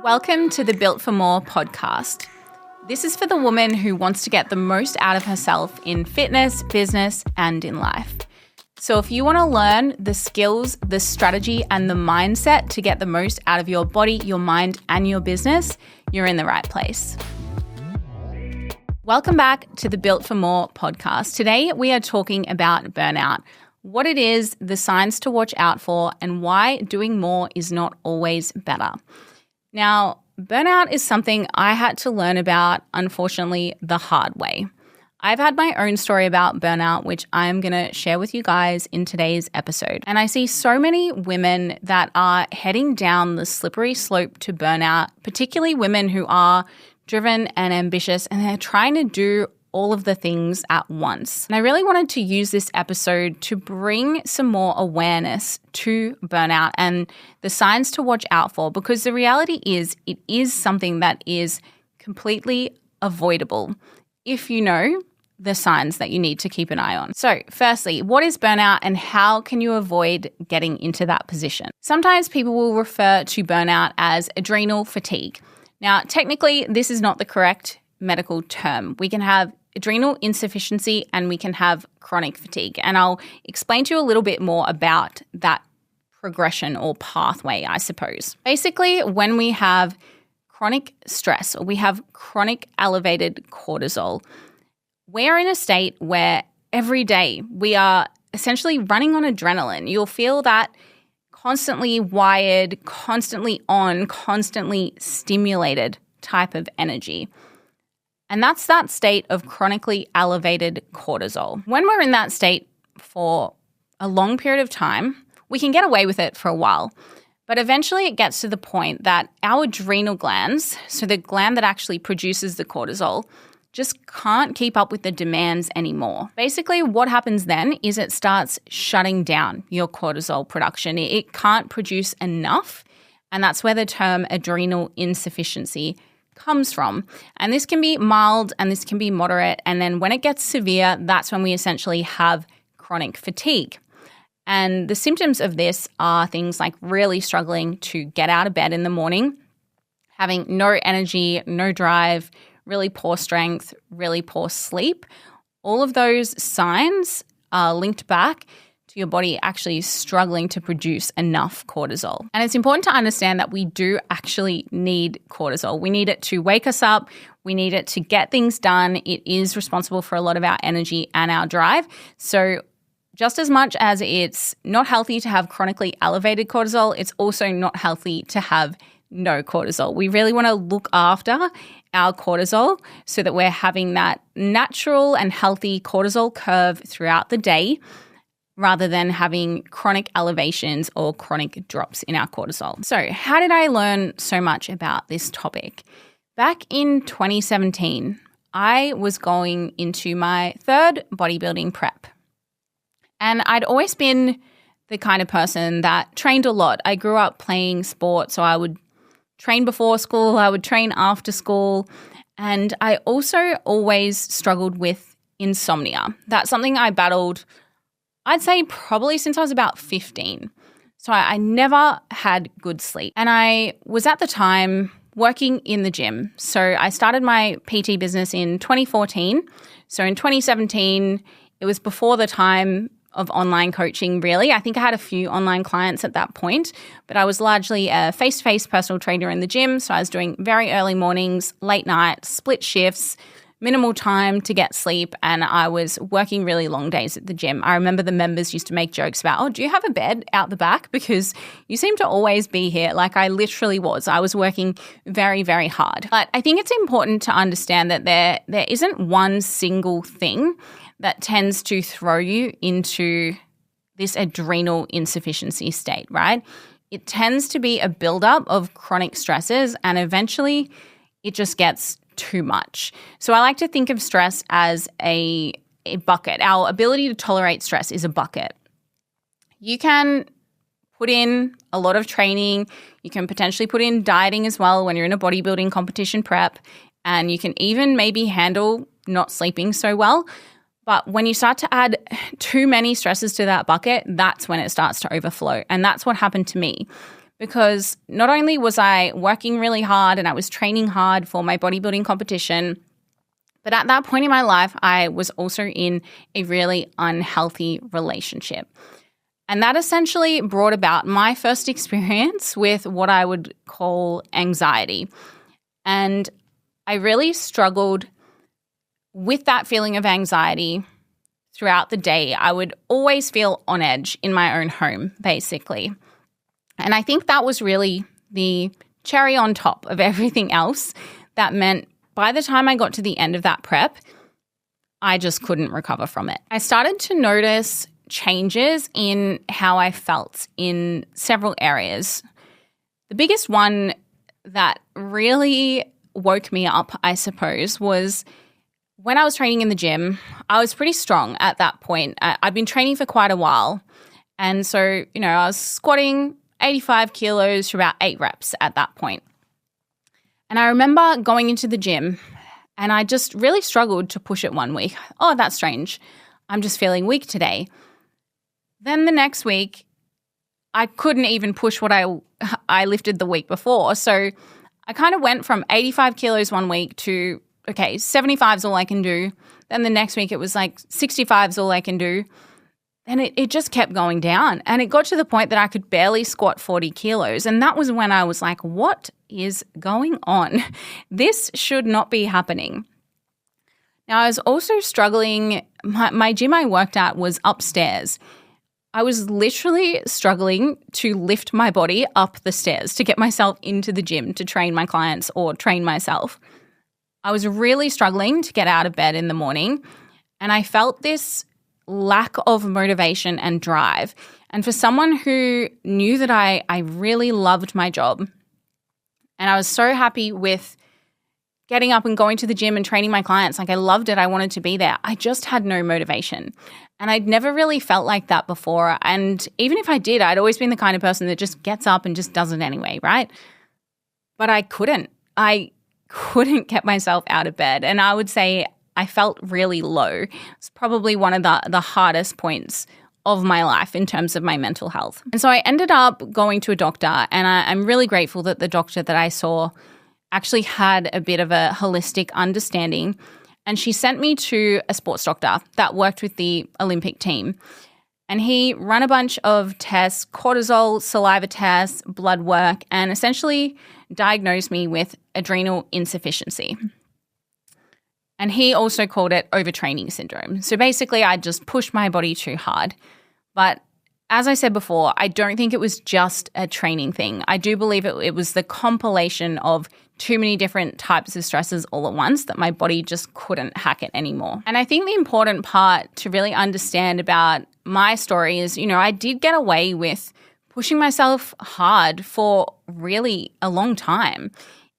Welcome to the Built for More podcast. This is for the woman who wants to get the most out of herself in fitness, business, and in life. So if you want to learn the skills, the strategy, and the mindset to get the most out of your body, your mind, and your business, you're in the right place. Welcome back to the Built for More podcast. Today, we are talking about burnout, what it is, the signs to watch out for, and why doing more is not always better. Now, burnout is something I had to learn about, unfortunately, the hard way. I've had my own story about burnout, which I'm going to share with you guys in today's episode. And I see so many women that are heading down the slippery slope to burnout, particularly women who are driven and ambitious, and they're trying to do all of the things at once. And I really wanted to use this episode to bring some more awareness to burnout and the signs to watch out for, because the reality is it is something that is completely avoidable if you know the signs that you need to keep an eye on. So firstly, what is burnout and how can you avoid getting into that position? Sometimes people will refer to burnout as adrenal fatigue. Now, technically, this is not the correct medical term. We can have adrenal insufficiency and we can have chronic fatigue. And I'll explain to you a little bit more about that progression or pathway, I suppose. Basically, when we have chronic stress or we have chronic elevated cortisol, we're in a state where every day we are essentially running on adrenaline. You'll feel that constantly wired, constantly on, constantly stimulated type of energy. And that's that state of chronically elevated cortisol. When we're in that state for a long period of time, we can get away with it for a while. But eventually it gets to the point that our adrenal glands, so the gland that actually produces the cortisol, just can't keep up with the demands anymore. Basically, what happens then is it starts shutting down your cortisol production. It can't produce enough, and that's where the term adrenal insufficiency comes from. And this can be mild and this can be moderate. And then when it gets severe, that's when we essentially have chronic fatigue. And the symptoms of this are things like really struggling to get out of bed in the morning, having no energy, no drive, really poor strength, really poor sleep. All of those signs are linked back to your body actually struggling to produce enough cortisol. And it's important to understand that we do actually need cortisol. We need it to wake us up. We need it to get things done. It is responsible for a lot of our energy and our drive. So just as much as it's not healthy to have chronically elevated cortisol, it's also not healthy to have no cortisol. We really want to look after our cortisol so that we're having that natural and healthy cortisol curve throughout the day, rather than having chronic elevations or chronic drops in our cortisol. So how did I learn so much about this topic? Back in 2017, I was going into my third bodybuilding prep. And I'd always been the kind of person that trained a lot. I grew up playing sports, so I would train before school, I would train after school, and I also always struggled with insomnia. That's something I battled, I'd say probably since I was about 15. So I never had good sleep. And I was at the time working in the gym. So I started my PT business in 2014. So in 2017, it was before the time of online coaching, really. I think I had a few online clients at that point, but I was largely a face-to-face personal trainer in the gym. So I was doing very early mornings, late nights, split shifts, minimal time to get sleep, and I was working really long days at the gym. I remember the members used to make jokes about, oh, do you have a bed out the back? Because you seem to always be here. Like I literally was. I was working very, very hard. But I think it's important to understand that there isn't one single thing that tends to throw you into this adrenal insufficiency state, right? It tends to be a buildup of chronic stresses, and eventually it just gets too much. So I like to think of stress as a bucket. Our ability to tolerate stress is a bucket. You can put in a lot of training. You can potentially put in dieting as well when you're in a bodybuilding competition prep, and you can even maybe handle not sleeping so well. But when you start to add too many stresses to that bucket, that's when it starts to overflow. And that's what happened to me. because not only was I working really hard and I was training hard for my bodybuilding competition, but at that point in my life, I was also in a really unhealthy relationship. And that essentially brought about my first experience with what I would call anxiety. And I really struggled with that feeling of anxiety throughout the day. I would always feel on edge in my own home, basically. And I think that was really the cherry on top of everything else that meant by the time I got to the end of that prep, I just couldn't recover from it. I started to notice changes in how I felt in several areas. The biggest one that really woke me up, I suppose, was when I was training in the gym. I was pretty strong at that point. I'd been training for quite a while. And so, I was squatting 85 kilos for about 8 reps at that point. And I remember going into the gym and I just really struggled to push it one week. Oh, that's strange. I'm just feeling weak today. Then the next week, I couldn't even push what I lifted the week before. So I kind of went from 85 kilos one week to, 75 is all I can do. Then the next week it was like 65 is all I can do. And it just kept going down. And it got to the point that I could barely squat 40 kilos. And that was when I was like, what is going on? This should not be happening. Now, I was also struggling. My gym I worked at was upstairs. I was literally struggling to lift my body up the stairs to get myself into the gym to train my clients or train myself. I was really struggling to get out of bed in the morning. And I felt this lack of motivation and drive. And for someone who knew that I really loved my job and I was so happy with getting up and going to the gym and training my clients, like I loved it, I wanted to be there, I just had no motivation. And I'd never really felt like that before. And even if I did, I'd always been the kind of person that just gets up and just does it anyway, right? But I couldn't get myself out of bed. And I would say I felt really low. It's probably one of the hardest points of my life in terms of my mental health. And so I ended up going to a doctor, and I'm really grateful that the doctor that I saw actually had a bit of a holistic understanding. And she sent me to a sports doctor that worked with the Olympic team. And he ran a bunch of tests, cortisol, saliva tests, blood work, and essentially diagnosed me with adrenal insufficiency. And he also called it overtraining syndrome. So basically, I just pushed my body too hard. But as I said before, I don't think it was just a training thing. I do believe it was the compilation of too many different types of stresses all at once that my body just couldn't hack it anymore. And I think the important part to really understand about my story is, I did get away with pushing myself hard for really a long time.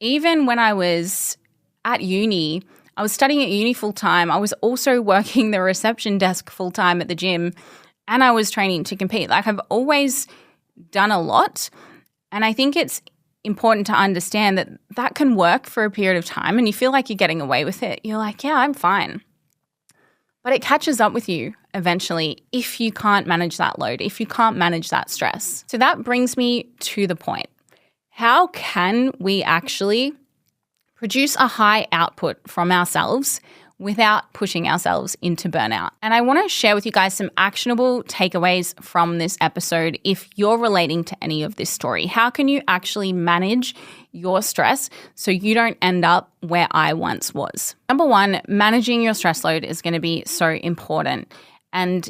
Even when I was at uni, I was studying at uni full time. I was also working the reception desk full time at the gym, and I was training to compete. Like, I've always done a lot. And I think it's important to understand that that can work for a period of time and you feel like you're getting away with it. You're like, yeah, I'm fine. But it catches up with you eventually if you can't manage that load, if you can't manage that stress. So that brings me to the point. How can we actually produce a high output from ourselves without pushing ourselves into burnout? And I want to share with you guys some actionable takeaways from this episode if you're relating to any of this story. How can you actually manage your stress so you don't end up where I once was? Number one, managing your stress load is going to be so important. And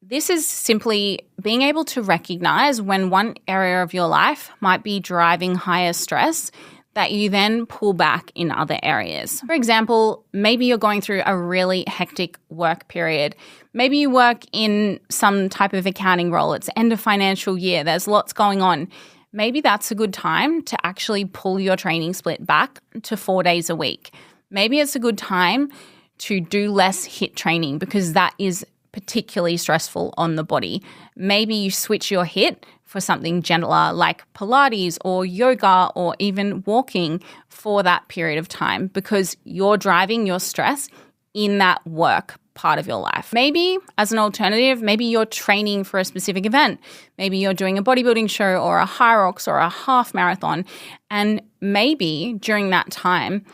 this is simply being able to recognize when one area of your life might be driving higher stress that you then pull back in other areas. For example, maybe you're going through a really hectic work period. Maybe you work in some type of accounting role. It's end of financial year. There's lots going on. Maybe that's a good time to actually pull your training split back to 4 days a week. Maybe it's a good time to do less HIIT training because that is particularly stressful on the body. Maybe you switch your HIIT for something gentler like Pilates or yoga or even walking for that period of time because you're driving your stress in that work part of your life. Maybe as an alternative, maybe you're training for a specific event. Maybe you're doing a bodybuilding show or a high rocks or a half marathon. And maybe during that time,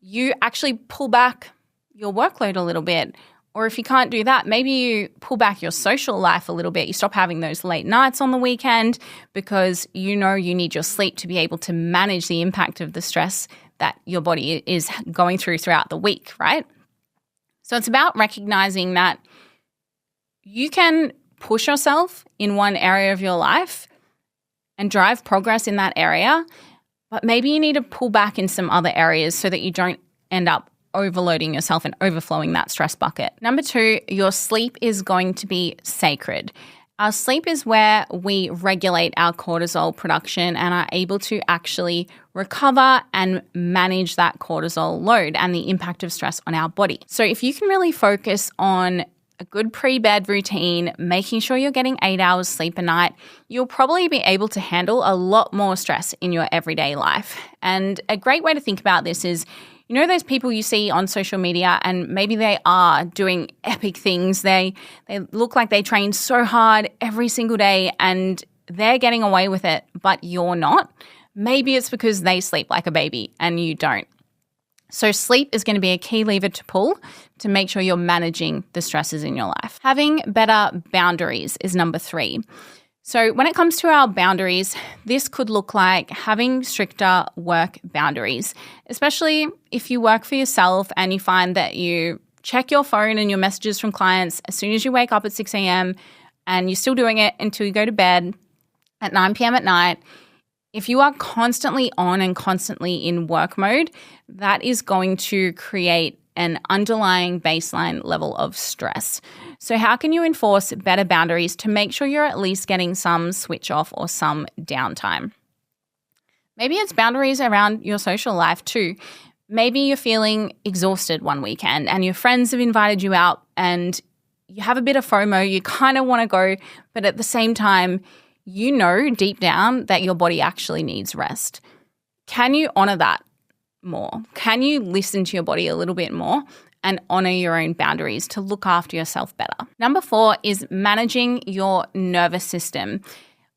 you actually pull back your workload a little bit. Or if you can't do that, maybe you pull back your social life a little bit. You stop having those late nights on the weekend because you know you need your sleep to be able to manage the impact of the stress that your body is going throughout the week, right? So it's about recognizing that you can push yourself in one area of your life and drive progress in that area, but maybe you need to pull back in some other areas so that you don't end up overloading yourself and overflowing that stress bucket. Number 2, your sleep is going to be sacred. Our sleep is where we regulate our cortisol production and are able to actually recover and manage that cortisol load and the impact of stress on our body. So if you can really focus on a good pre-bed routine, making sure you're getting 8 hours sleep a night, you'll probably be able to handle a lot more stress in your everyday life. And a great way to think about this is, you know those people you see on social media and maybe they are doing epic things. They look like they train so hard every single day and they're getting away with it, but you're not. Maybe it's because they sleep like a baby and you don't. So sleep is going to be a key lever to pull to make sure you're managing the stresses in your life. Having better boundaries is number 3. So when it comes to our boundaries, this could look like having stricter work boundaries, especially if you work for yourself and you find that you check your phone and your messages from clients as soon as you wake up at 6 a.m. and you're still doing it until you go to bed at 9 p.m. at night. If you are constantly on and constantly in work mode, that is going to create an underlying baseline level of stress. So how can you enforce better boundaries to make sure you're at least getting some switch off or some downtime? Maybe it's boundaries around your social life too. Maybe you're feeling exhausted one weekend and your friends have invited you out and you have a bit of FOMO, you kind of want to go, but at the same time, you know deep down that your body actually needs rest. Can you honor that more? Can you listen to your body a little bit more and honor your own boundaries to look after yourself better? Number 4 is managing your nervous system.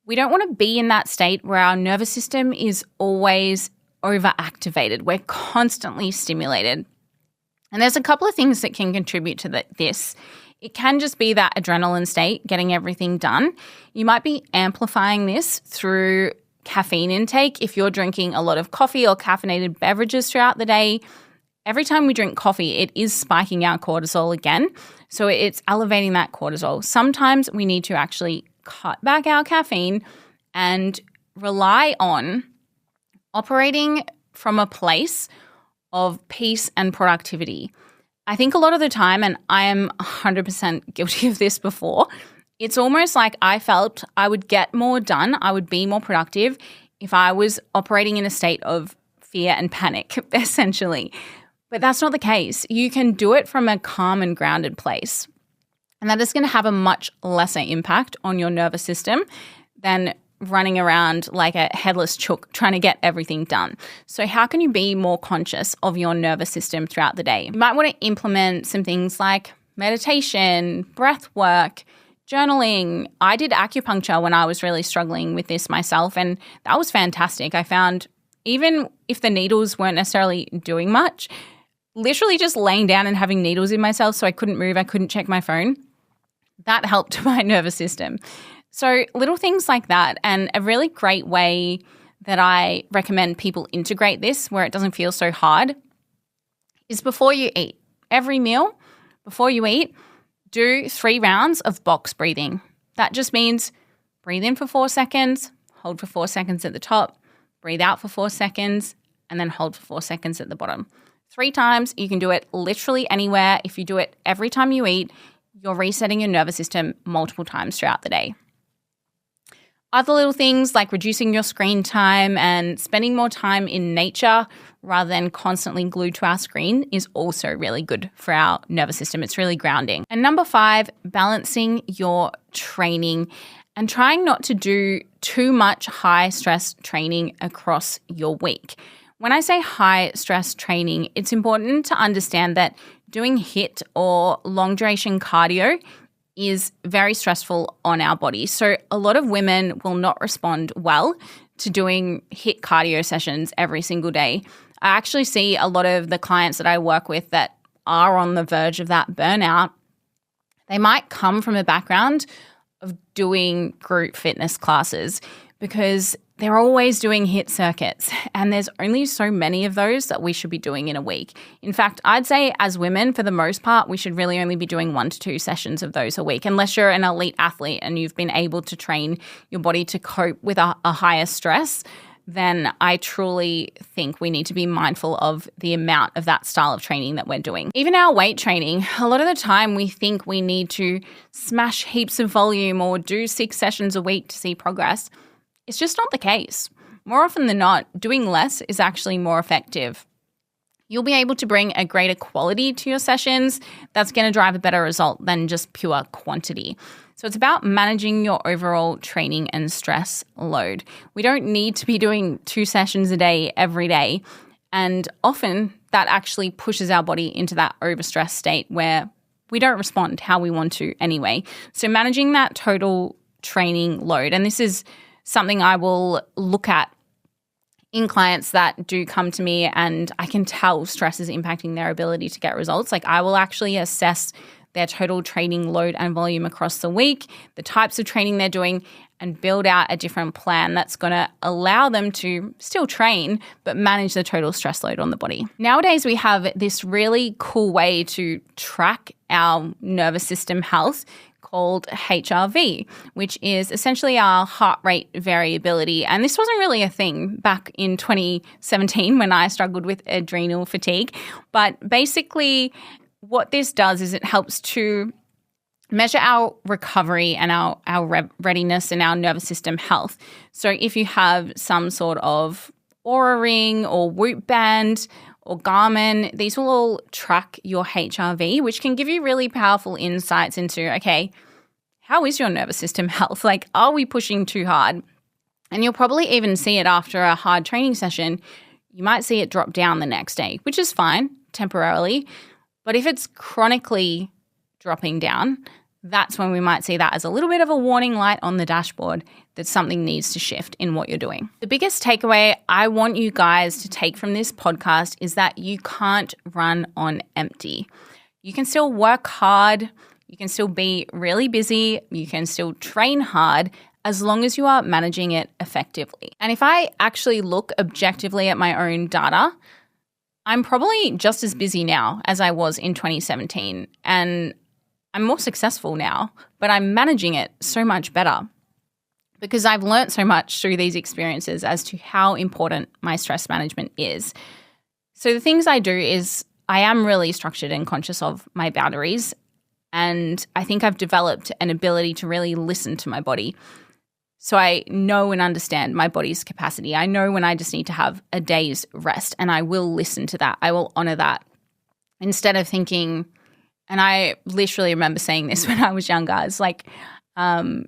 We don't want to be in that state where our nervous system is always overactivated. We're constantly stimulated. And there's a couple of things that can contribute to this. It can just be that adrenaline state, getting everything done. You might be amplifying this through caffeine intake. If you're drinking a lot of coffee or caffeinated beverages throughout the day, every time we drink coffee, it is spiking our cortisol again. So it's elevating that cortisol. Sometimes we need to actually cut back our caffeine and rely on operating from a place of peace and productivity. I think a lot of the time, and I am 100% guilty of this before, it's almost like I felt I would get more done, I would be more productive if I was operating in a state of fear and panic, essentially. But that's not the case. You can do it from a calm and grounded place. And that is going to have a much lesser impact on your nervous system than running around like a headless chook trying to get everything done. So how can you be more conscious of your nervous system throughout the day? You might want to implement some things like meditation, breath work, journaling. I did acupuncture when I was really struggling with this myself, and that was fantastic. I found even if the needles weren't necessarily doing much, literally just laying down and having needles in myself so I couldn't move, I couldn't check my phone, that helped my nervous system. So little things like that, and a really great way that I recommend people integrate this where it doesn't feel so hard is before you eat. Every meal, before you eat, do 3 rounds of box breathing. That just means breathe in for 4 seconds, hold for 4 seconds at the top, breathe out for 4 seconds, and then hold for 4 seconds at the bottom. 3 times. You can do it literally anywhere. If you do it every time you eat, you're resetting your nervous system multiple times throughout the day. Other little things like reducing your screen time and spending more time in nature rather than constantly glued to our screen is also really good for our nervous system. It's really grounding. And number 5, balancing your training and trying not to do too much high stress training across your week. When I say high stress training, it's important to understand that doing HIIT or long duration cardio is very stressful on our body. So a lot of women will not respond well to doing HIIT cardio sessions every single day. I actually see a lot of the clients that I work with that are on the verge of that burnout. They might come from a background of doing group fitness classes because they're always doing HIIT circuits, and there's only so many of those that we should be doing in a week. In fact, I'd say as women, for the most part, we should really only be doing 1 to 2 sessions of those a week, unless you're an elite athlete and you've been able to train your body to cope with a higher stress. Then I truly think we need to be mindful of the amount of that style of training that we're doing. Even our weight training, a lot of the time we think we need to smash heaps of volume or do 6 sessions a week to see progress. It's just not the case. More often than not, doing less is actually more effective. You'll be able to bring a greater quality to your sessions that's going to drive a better result than just pure quantity. So it's about managing your overall training and stress load. We don't need to be doing 2 sessions a day every day. And often that actually pushes our body into that overstress state where we don't respond how we want to anyway. So managing that total training load, and this is something I will look at in clients that do come to me and I can tell stress is impacting their ability to get results. Like I will actually assess their total training load and volume across the week, the types of training they're doing, and build out a different plan that's going to allow them to still train but manage the total stress load on the body. Nowadays, we have this really cool way to track our nervous system health called HRV, which is essentially our heart rate variability. And this wasn't really a thing back in 2017 when I struggled with adrenal fatigue. But basically what this does is it helps to measure our recovery and our readiness and our nervous system health. So if you have some sort of Oura Ring or Whoop Band or Garmin, these will all track your HRV, which can give you really powerful insights into, okay, how is your nervous system health? Like, are we pushing too hard? And you'll probably even see it after a hard training session. You might see it drop down the next day, which is fine temporarily. But if it's chronically dropping down, that's when we might see that as a little bit of a warning light on the dashboard that something needs to shift in what you're doing. The biggest takeaway I want you guys to take from this podcast is that you can't run on empty. You can still work hard. You can still be really busy. You can still train hard as long as you are managing it effectively. And if I actually look objectively at my own data, I'm probably just as busy now as I was in 2017. And I'm more successful now, but I'm managing it so much better because I've learned so much through these experiences as to how important my stress management is. So the things I do is I am really structured and conscious of my boundaries, and I think I've developed an ability to really listen to my body. So I know and understand my body's capacity. I know when I just need to have a day's rest, and I will listen to that. I will honor that instead of thinking, and I literally remember saying this when I was younger. It's like, I'll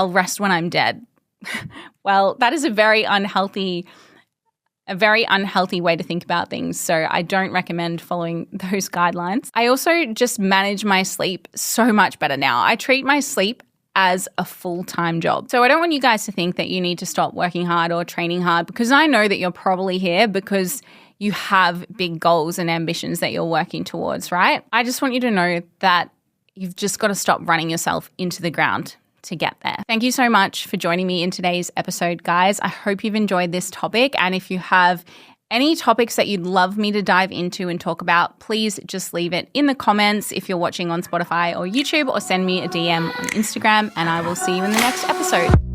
rest when I'm dead. Well, that is a very unhealthy way to think about things. So I don't recommend following those guidelines. I also just manage my sleep so much better now. I treat my sleep as a full-time job. So I don't want you guys to think that you need to stop working hard or training hard, because I know that you're probably here because you have big goals and ambitions that you're working towards, right? I just want you to know that you've just got to stop running yourself into the ground to get there. Thank you so much for joining me in today's episode, guys. I hope you've enjoyed this topic. And if you have any topics that you'd love me to dive into and talk about, please just leave it in the comments if you're watching on Spotify or YouTube, or send me a DM on Instagram, and I will see you in the next episode.